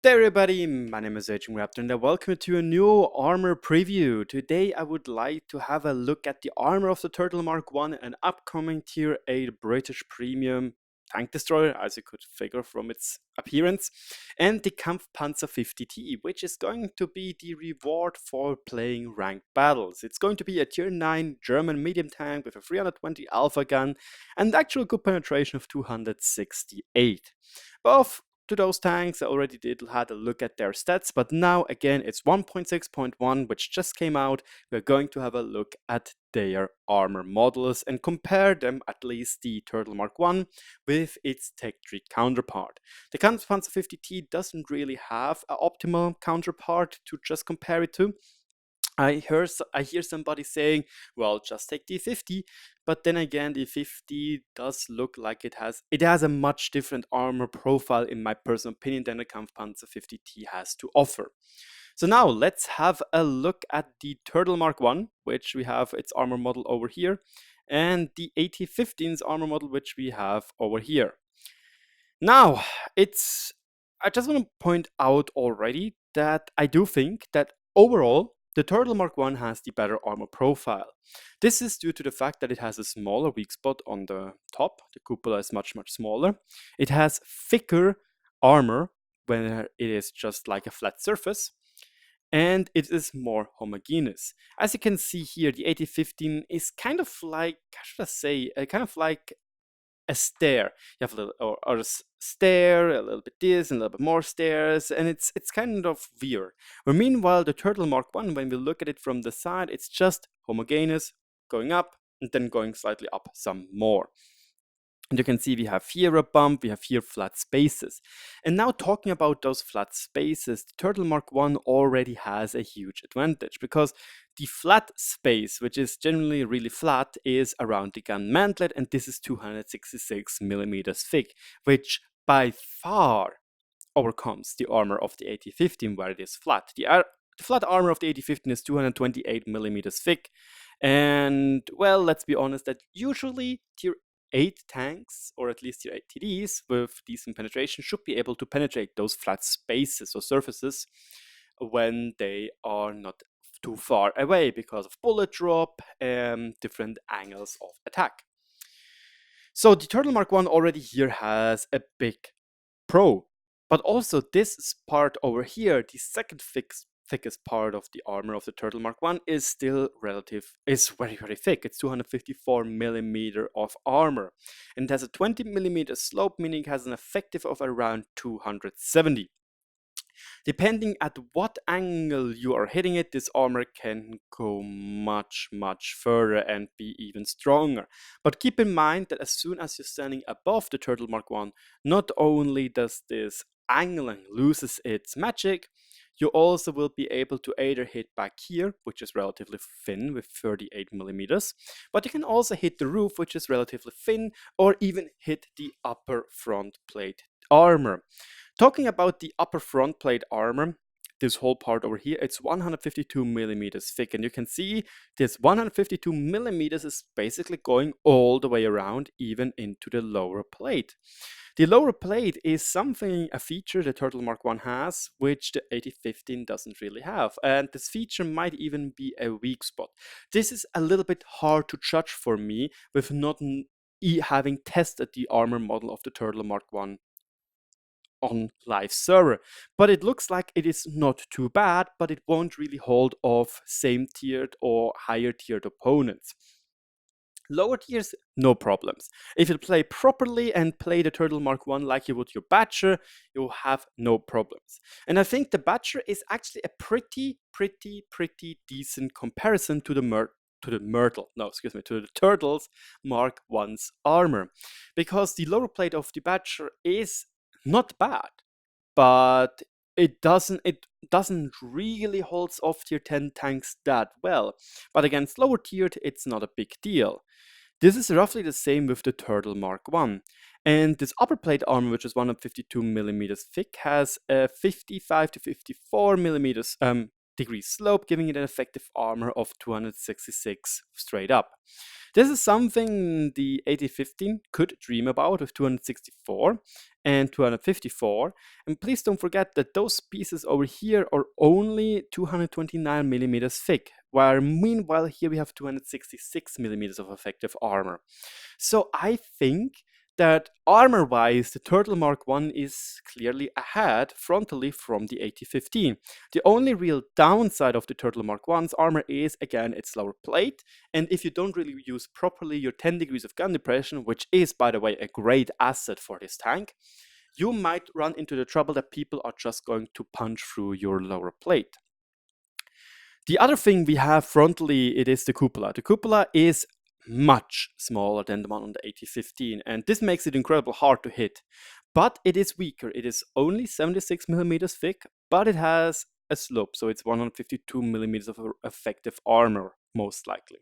Hey everybody, my name is RagingRaptor and I welcome you to a new armor preview. Today I would like to have a look at the armor of the Turtle Mark 1, an upcoming Tier 8 British Premium tank destroyer, as you could figure from its appearance, and the KAMPFPANZER 50t, which is going to be the reward for playing ranked battles. It's going to be a Tier 9 German medium tank with a 320 alpha gun and actual good penetration of 268. Both to those tanks, I already had a look at their stats, but now again it's 1.6.1 which just came out. We're going to have a look at their armor models and compare them, at least the Turtle Mark 1, with its tech tree counterpart. The KAMPFPANZER 50t doesn't really have an optimal counterpart to just compare it to. I hear somebody saying, well, just take the 50, but then again, the 50 does look like it has a much different armor profile, in my personal opinion, than the KAMPFPANZER 50t has to offer. So now let's have a look at the Turtle Mark 1, which we have its armor model over here, and the AT-15's armor model, which we have over here. Now, I just want to point out already that I do think that overall, the Turtle Mark 1 has the better armor profile. This is due to the fact that it has a smaller weak spot on the top. The cupola is much smaller. It has thicker armor when it is just like a flat surface, and it is more homogeneous. As you can see here, the AT-15 is kind of like, how should I say, kind of like a stair. You have a little or a stair, a little bit this, and a little bit more stairs, and it's kind of weird. Where meanwhile, the Turtle Mark 1, when we look at it from the side, it's just homogeneous, going up, and then going slightly up some more. And you can see we have here a bump, we have here flat spaces. And now talking about those flat spaces, the Turtle Mark 1 already has a huge advantage, because the flat space, which is generally really flat, is around the gun mantlet, and this is 266 millimeters thick, which by far overcomes the armor of the AT-15 where it is flat. The flat armor of the AT-15 is 228 millimeters thick, and well, let's be honest that usually tier 8 tanks, or at least tier 8 TDs with decent penetration, should be able to penetrate those flat spaces or surfaces when they are not too far away because of bullet drop and different angles of attack. So the Turtle Mark 1 already here has a big pro, but also this part over here, the second thickest part of the armor of the Turtle Mark 1 is still very thick. It's 254 millimeter of armor, and it has a 20 millimeter slope, meaning it has an effective of around 270. Depending at what angle you are hitting it, this armor can go much further and be even stronger. But keep in mind that as soon as you're standing above the Turtle Mark 1, not only does this angling loses its magic, you also will be able to either hit back here, which is relatively thin with 38 millimeters, but you can also hit the roof, which is relatively thin, or even hit the upper front plate armor. Talking about the upper front plate armor, this whole part over here, it's 152 millimeters thick, and you can see this 152 millimeters is basically going all the way around, even into the lower plate. The lower plate is a feature the Turtle Mark 1 has, which the AT-15 doesn't really have, and this feature might even be a weak spot. This is a little bit hard to judge for me with not having tested the armor model of the Turtle Mark 1 on live server, but it looks like it is not too bad, but it won't really hold off same tiered or higher tiered opponents. Lower tiers, no problems. If you play properly and play the Turtle Mark 1 like you would your Badger, you'll have no problems. And I think the Badger is actually a pretty decent comparison to the Turtle's Mark 1's armor, because the lower plate of the Badger is not bad, but it doesn't really holds off tier 10 tanks that well. But against lower tiered, it's not a big deal. This is roughly the same with the Turtle Mark 1. And this upper plate armor, which is 152 millimeters thick, has a 55 to 54 millimeters degree slope, giving it an effective armor of 266 straight up. This is something the 8015 could dream about with 264 and 254. And please don't forget that those pieces over here are only 229 millimeters thick, while meanwhile here we have 266 millimeters of effective armor. So I think that armor-wise, the Turtle Mark 1 is clearly ahead frontally from the 8015. The only real downside of the Turtle Mark 1's armor is, again, its lower plate, and if you don't really use properly your 10 degrees of gun depression, which is, by the way, a great asset for this tank, you might run into the trouble that people are just going to punch through your lower plate. The other thing we have frontally, it is the cupola. The cupola is much smaller than the one on the 8015, and this makes it incredibly hard to hit. But it is weaker. It is only 76 millimeters thick, but it has a slope, so it's 152 millimeters of effective armor, most likely.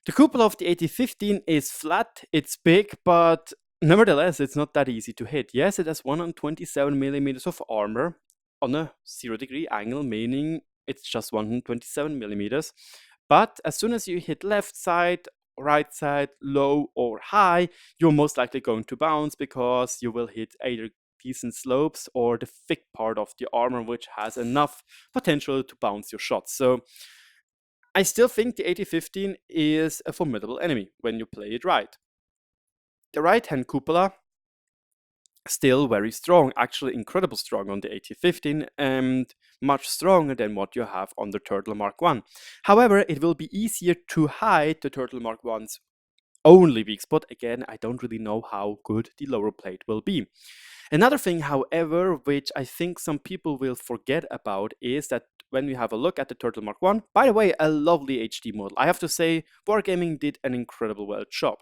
The cupola of the 8015 is flat, it's big, but nevertheless, it's not that easy to hit. Yes, it has 127 millimeters of armor on a 0-degree angle, meaning it's just 127 millimeters. But as soon as you hit left side, right side, low or high, you're most likely going to bounce because you will hit either decent slopes or the thick part of the armor, which has enough potential to bounce your shots. So I still think the 8015 is a formidable enemy when you play it right. The right-hand cupola, still very strong, actually incredibly strong on the 8015 and much stronger than what you have on the Turtle Mark 1. However, it will be easier to hide the Turtle Mark 1's only weak spot. Again, I don't really know how good the lower plate will be. Another thing, however, which I think some people will forget about is that when we have a look at the Turtle Mark 1, by the way, a lovely HD model. I have to say, Wargaming did an incredible well job.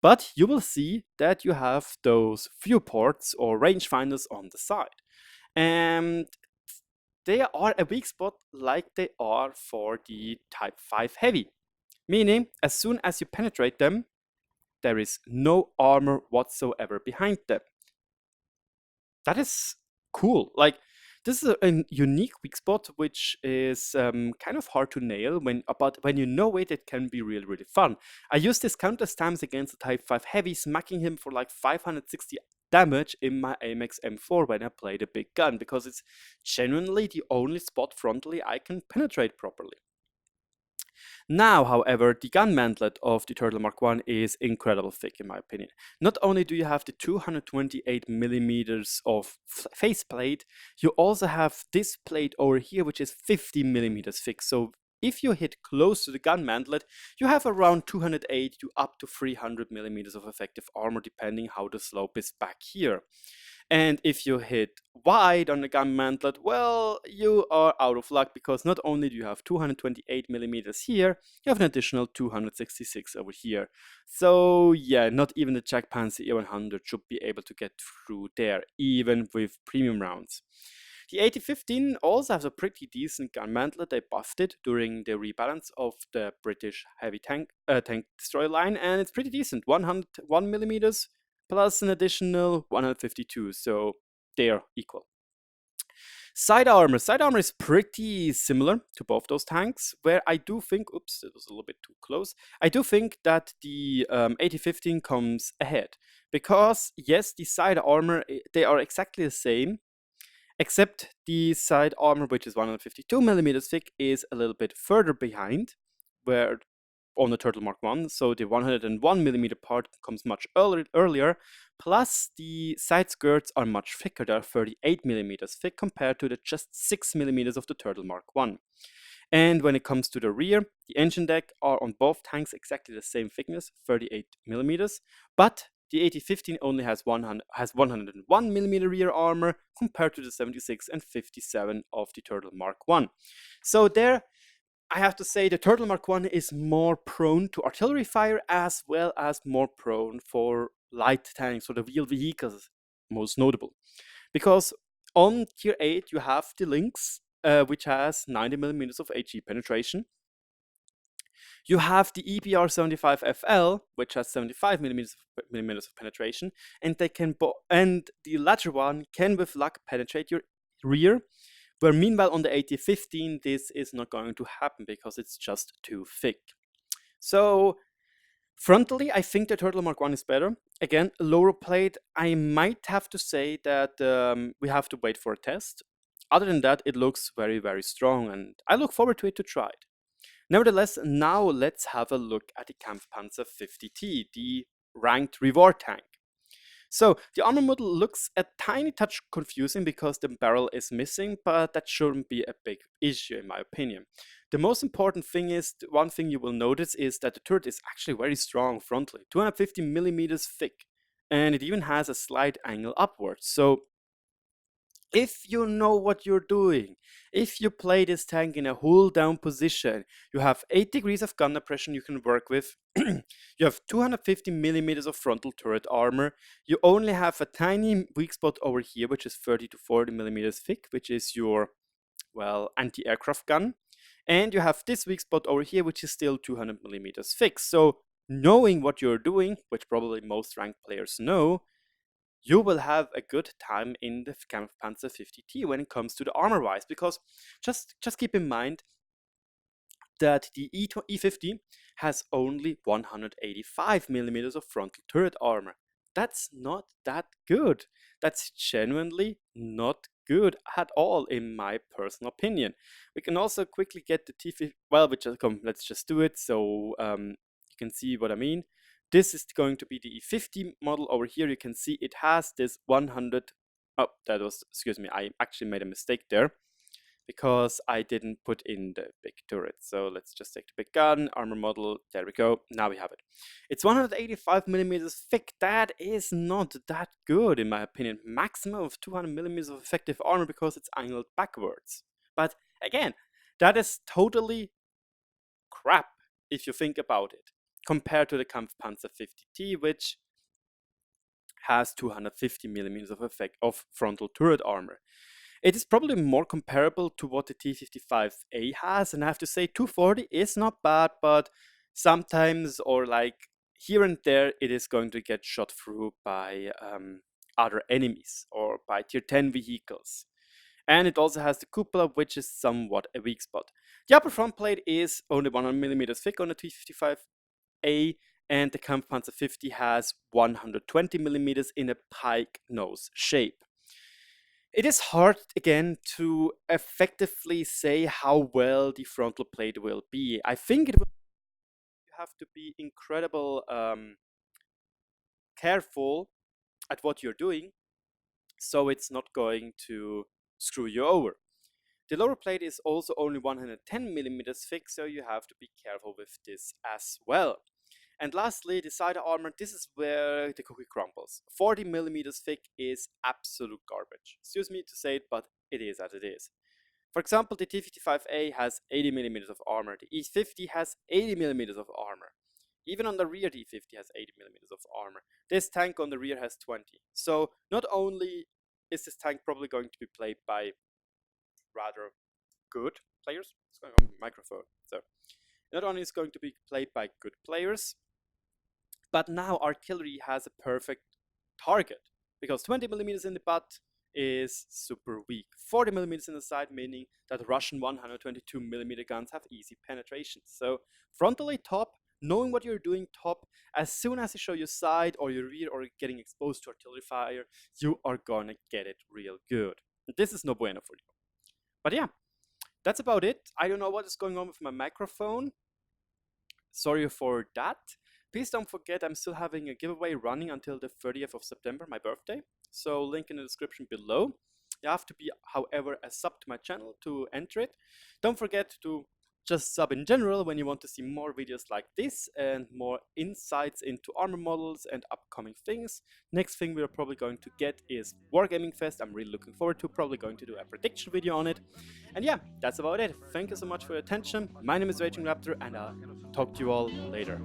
But you will see that you have those viewports or rangefinders on the side. And they are a weak spot like they are for the Type 5 Heavy. Meaning, as soon as you penetrate them, there is no armor whatsoever behind them. That is cool. Like, this is a unique weak spot, which is kind of hard to nail, but when you know it, it can be really, really fun. I used this countless times against the Type 5 Heavy, smacking him for like 560 damage in my Amex M4 when I played a big gun, because it's genuinely the only spot frontally I can penetrate properly. Now, however, the gun mantlet of the Turtle Mark 1 is incredibly thick in my opinion. Not only do you have the 228 millimeters of faceplate, you also have this plate over here which is 50 millimeters thick. So if you hit close to the gun mantlet, you have around 280 to up to 300 millimeters of effective armor depending how the slope is back here. And if you hit wide on the gun mantlet, well, you are out of luck, because not only do you have 228 millimeters here, you have an additional 266 over here. So yeah, not even the Jagdpanzer E100 should be able to get through there, even with premium rounds. The 8015 also has a pretty decent gun mantlet. They buffed it during the rebalance of the British heavy tank destroyer line, and it's pretty decent, 101 millimeters plus an additional 152, so they're equal. Side armor. Side armor is pretty similar to both those tanks, where I do think, oops, it was a little bit too close. I do think that the 8015 comes ahead, because yes, the side armor, they are exactly the same, except the side armor, which is 152 millimeters thick, is a little bit further behind, where on the Turtle Mark 1, so the 101 millimeter part comes much earlier, plus the side skirts are much thicker. They are 38 millimeters thick compared to the just 6 millimeters of the Turtle Mark 1. And when it comes to the rear, the engine deck are on both tanks exactly the same thickness, 38 millimeters, but the 8015 only has 101 millimeter rear armor compared to the 76 and 57 of the Turtle Mark 1. So there, I have to say the Turtle Mark 1 is more prone to artillery fire, as well as more prone for light tanks or the wheeled vehicles, most notable. Because on tier 8 you have the Lynx, which has 90 millimeters of HE penetration. You have the EPR75FL, which has 75 millimeters of penetration, and the latter one can with luck penetrate your rear, where meanwhile on the 8015 this is not going to happen because it's just too thick. So Frontally, I think the Turtle Mark 1 is better. Again, lower plate, I might have to say that we have to wait for a test. Other than that, it looks very, very strong, and I look forward to it to try it. Nevertheless, now let's have a look at the Kampfpanzer 50t, the ranked reward tank. So the armor model looks a tiny touch confusing because the barrel is missing, but that shouldn't be a big issue in my opinion. The most important thing is, one thing you will notice is that the turret is actually very strong frontally, 250 millimeters thick, and it even has a slight angle upwards. So if you know what you're doing, if you play this tank in a hull down position, you have 8 degrees of gun depression you can work with, you have 250 millimeters of frontal turret armor, you only have a tiny weak spot over here, which is 30 to 40 millimeters thick, which is your, well, anti-aircraft gun, and you have this weak spot over here, which is still 200 millimeters thick. So knowing what you're doing, which probably most ranked players know, you will have a good time in the Kampfpanzer 50t when it comes to the armor wise, because just keep in mind that the E50 has only 185 millimeters of frontal turret armor. That's not that good. That's genuinely not good at all, in my personal opinion. We can also quickly get the T50. Well, let's just do it so you can see what I mean. This is going to be the E50 model. Over here you can see it has this 100, oh, that was, excuse me, I actually made a mistake there because I didn't put in the big turret. So let's just take the big gun, armor model, there we go, now we have it. It's 185 millimeters thick. That is not that good in my opinion. Maximum of 200 millimeters of effective armor because it's angled backwards. But again, that is totally crap if you think about it, compared to the Kampfpanzer 50t, which has 250 millimeters of frontal turret armor. It is probably more comparable to what the T55A has, and I have to say 240 is not bad, but sometimes, or like here and there, it is going to get shot through by other enemies or by tier 10 vehicles. And it also has the cupola, which is somewhat a weak spot. The upper front plate is only 100 millimeters thick on the T55A, and the Kampfpanzer 50 has 120 millimeters in a pike nose shape. It is hard, again, to effectively say how well the frontal plate will be. I think it will have to be incredible careful at what you're doing, so it's not going to screw you over. The lower plate is also only 110 millimeters thick, so you have to be careful with this as well. And lastly, the side armor, this is where the cookie crumbles. 40 millimeters thick is absolute garbage. Excuse me to say it, but it is as it is. For example, the T55A has 80 millimeters of armor. The E50 has 80 millimeters of armor. Even on the rear, the E50 has 80 millimeters of armor. This tank on the rear has 20. So not only is this tank probably going to be played by rather good players, it's going on microphone. So not only is it going to be played by good players, but now artillery has a perfect target, because 20 millimeters in the butt is super weak. 40 millimeters in the side, meaning that Russian 122 millimeter guns have easy penetration. So frontally top, knowing what you're doing top, as soon as you show your side or your rear or getting exposed to artillery fire, you are gonna get it real good. This is no bueno for you. But yeah, that's about it. I don't know what is going on with my microphone. Sorry for that. Please don't forget, I'm still having a giveaway running until the 30th of September, my birthday. So link in the description below. You have to be, however, a sub to my channel to enter it. Don't forget to just sub in general when you want to see more videos like this and more insights into armor models and upcoming things. Next thing we're probably going to get is Wargaming Fest. I'm really looking forward to probably going to do a prediction video on it. And yeah, that's about it. Thank you so much for your attention. My name is RagingRaptor, and I'll talk to you all later.